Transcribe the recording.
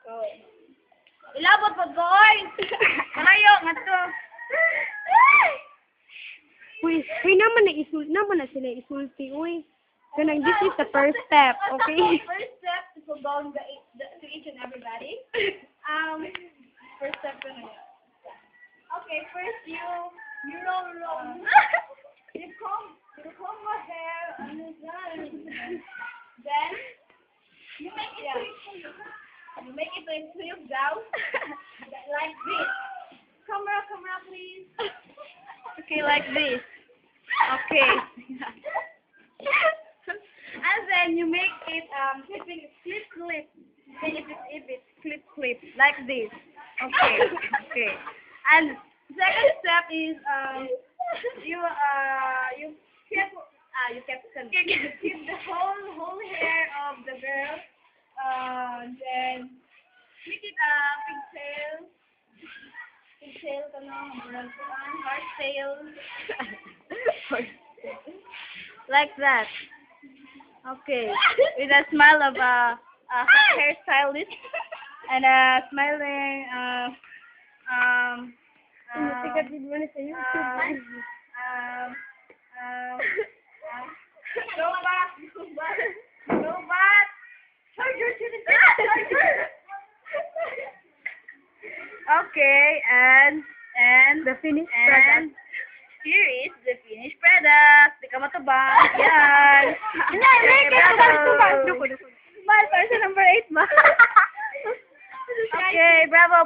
Oh. Ilabot po ko, oy! Kanayo, nga to. Uy, naman na sila isulti, uy. Kanang, this is the first step, okay? First step is to go to each and everybody. First step ko na yun. Okay, first you roll. you comb your hair on the side. Then you make it you make it into your gown like this. Camera, please. Okay, like this. Okay. And then you make it clip. If it's clip, like this. Okay, okay. And second step is you keep the whole hair of the girl. Then make it pigtail hardtail. Like that. Okay. With a smile of a hairstylist and a smiling Go back. Charger to the charger. Okay, and the finished product. Here is the finished product. Di ka matubang. Yan. Mal, para sa number 8 ba? Okay, bravo.